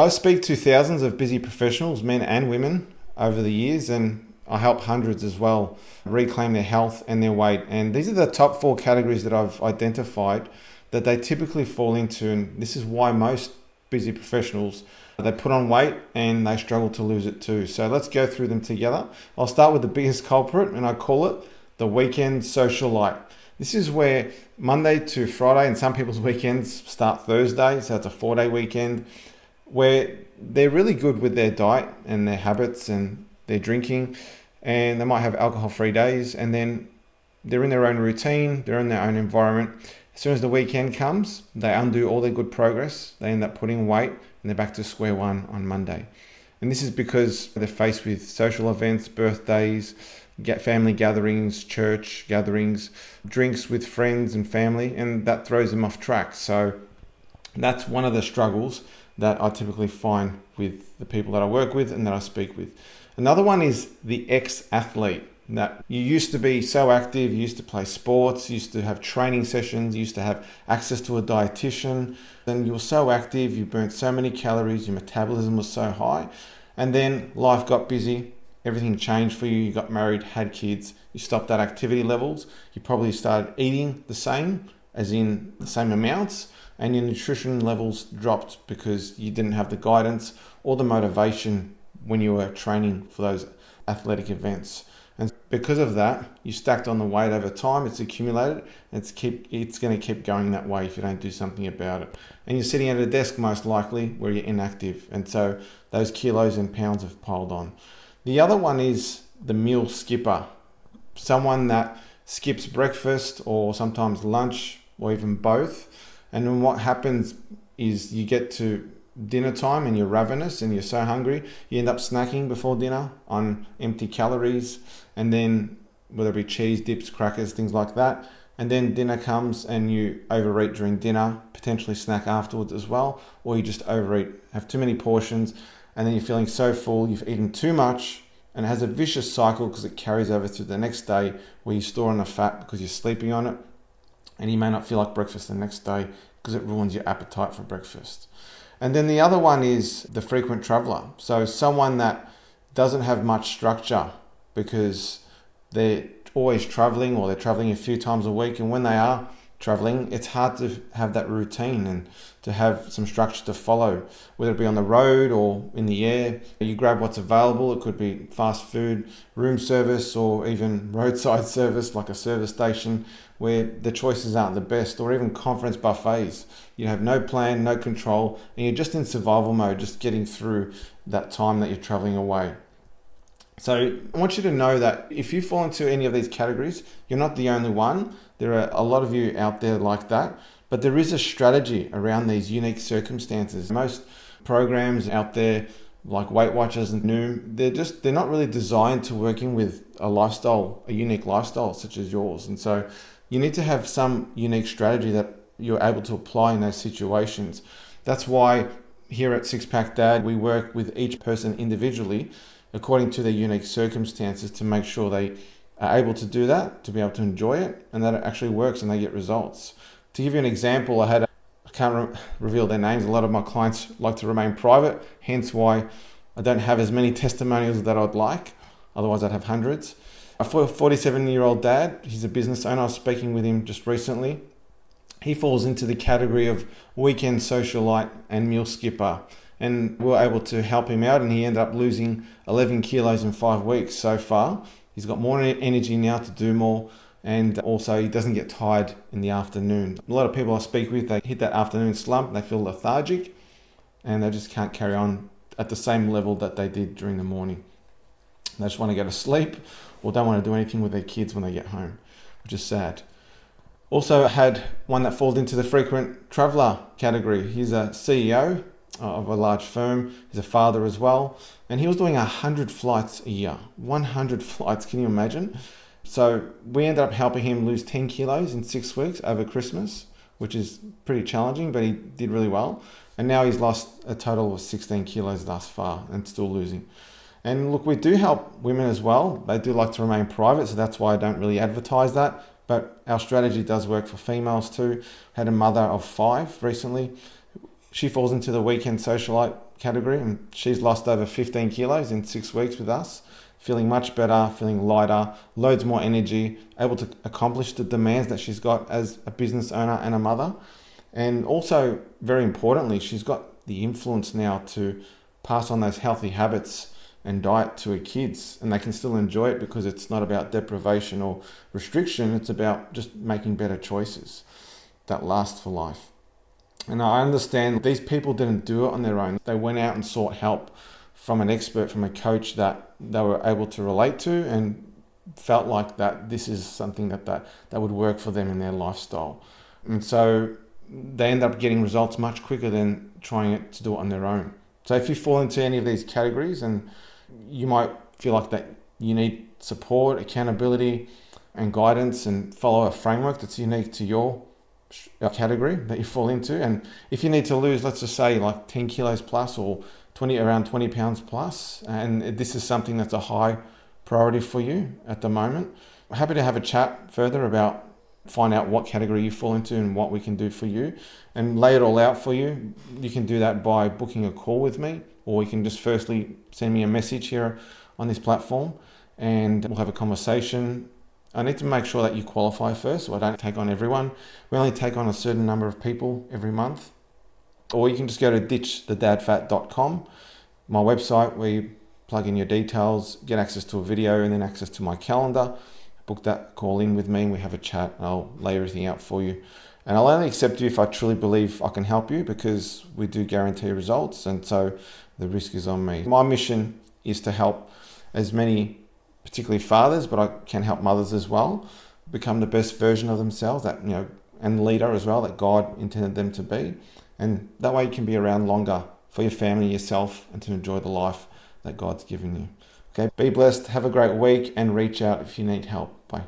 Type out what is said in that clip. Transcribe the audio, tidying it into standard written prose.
I speak to thousands of busy professionals, men and women, over the years, and I help hundreds as well reclaim their health and their weight. And these are the top four categories that I've identified that they typically fall into. And this is why most busy professionals, they put on weight and they struggle to lose it too. So let's go through them together. I'll start with the biggest culprit, and I call it the weekend socialite. This is where Monday to Friday, and some people's weekends start Thursday, so it's a 4-day weekend, where they're really good with their diet and their habits and their drinking, and they might have alcohol-free days, and then they're in their own routine, they're in their own environment. As soon as the weekend comes, they undo all their good progress, they end up putting weight, and they're back to square one on Monday. And this is because they're faced with social events, birthdays, family gatherings, church gatherings, drinks with friends and family, and that throws them off track. So that's one of the struggles that I typically find with the people that I work with and that I speak with. Another one is the ex-athlete. That you used to be so active, you used to play sports, you used to have training sessions, you used to have access to a dietitian, and you were so active, you burnt so many calories, your metabolism was so high, and then life got busy, everything changed for you, you got married, had kids, you stopped at activity levels, you probably started eating the same, as in the same amounts, and your nutrition levels dropped because you didn't have the guidance or the motivation when you were training for those athletic events. And because of that, you stacked on the weight over time, it's accumulated, and it's going to keep going that way if you don't do something about it. And you're sitting at a desk most likely where you're inactive, and so those kilos and pounds have piled on. The other one is the meal skipper, someone that skips breakfast or sometimes lunch or even both. And then what happens is you get to dinner time and you're ravenous and you're so hungry, you end up snacking before dinner on empty calories, and then whether it be cheese, dips, crackers, things like that. And then dinner comes and you overeat during dinner, potentially snack afterwards as well, or you just overeat, have too many portions, and then you're feeling so full, you've eaten too much, and it has a vicious cycle because it carries over to the next day where you store on the fat because you're sleeping on it, and you may not feel like breakfast the next day because it ruins your appetite for breakfast. And then the other one is the frequent traveler. So someone that doesn't have much structure because they're always traveling or they're traveling a few times a week. And when they are traveling, it's hard to have that routine and to have some structure to follow, whether it be on the road or in the air. You grab what's available. It could be fast food, room service, or even roadside service like a service station where the choices aren't the best, or even conference buffets. You have no plan, no control, and you're just in survival mode, just getting through that time that you're traveling away. So I want you to know that if you fall into any of these categories, you're not the only one. There are a lot of you out there like that, but there is a strategy around these unique circumstances. Most programs out there like Weight Watchers and Noom, they're not really designed to working with a unique lifestyle such as yours. And so you need to have some unique strategy that you're able to apply in those situations. That's why here at Six Pack Dad, we work with each person individually according to their unique circumstances to make sure they are able to do that, to be able to enjoy it, and that it actually works and they get results. To give you an example, I can't reveal their names. A lot of my clients like to remain private, hence why I don't have as many testimonials that I'd like. Otherwise, I'd have hundreds. A 47-year-old dad, he's a business owner. I was speaking with him just recently. He falls into the category of weekend socialite and meal skipper. And we were able to help him out, and he ended up losing 11 kilos in 5 weeks so far. He's got more energy now to do more, and also he doesn't get tired in the afternoon. A lot of people I speak with, they hit that afternoon slump, they feel lethargic, and they just can't carry on at the same level that they did during the morning. They just want to go to sleep or don't want to do anything with their kids when they get home, which is sad. Also, I had one that falls into the frequent traveler category. He's a CEO of a large firm. He's a father as well. And he was doing 100 flights a year. 100 flights, can you imagine? So we ended up helping him lose 10 kilos in 6 weeks over Christmas, which is pretty challenging, but he did really well. And now he's lost a total of 16 kilos thus far and still losing. And look, we do help women as well. They do like to remain private, so that's why I don't really advertise that. But our strategy does work for females too. Had a mother of 5 recently. She falls into the weekend socialite category, and she's lost over 15 kilos in 6 weeks with us, feeling much better, feeling lighter, loads more energy, able to accomplish the demands that she's got as a business owner and a mother. And also, very importantly, she's got the influence now to pass on those healthy habits and diet to her kids, and they can still enjoy it because it's not about deprivation or restriction. It's about just making better choices that last for life. And I understand these people didn't do it on their own. They went out and sought help from an expert, from a coach that they were able to relate to, and felt like that this is something that would work for them in their lifestyle. And so they end up getting results much quicker than trying to do it on their own. So if you fall into any of these categories, and you might feel like that you need support, accountability, and guidance, and follow a framework that's unique to your category that you fall into. And if you need to lose, let's just say like 10 kilos plus, or around 20 pounds plus, and this is something that's a high priority for you at the moment, I'm happy to have a chat further about find out what category you fall into and what we can do for you and lay it all out for you. You can do that by booking a call with me, or you can just firstly send me a message here on this platform and we'll have a conversation. I need to make sure that you qualify first, so I don't take on everyone. We only take on a certain number of people every month. Or you can just go to ditchthedadfat.com, my website, where you plug in your details, get access to a video, and then access to my calendar. Book that call in with me and we have a chat, and I'll lay everything out for you. And I'll only accept you if I truly believe I can help you, because we do guarantee results, and so the risk is on me. My mission is to help as many, particularly fathers, but I can help mothers as well, become the best version of themselves, that, you know, and leader as well, that God intended them to be. And that way you can be around longer for your family, yourself, and to enjoy the life that God's given you. Okay, be blessed, have a great week, and reach out if you need help. Bye.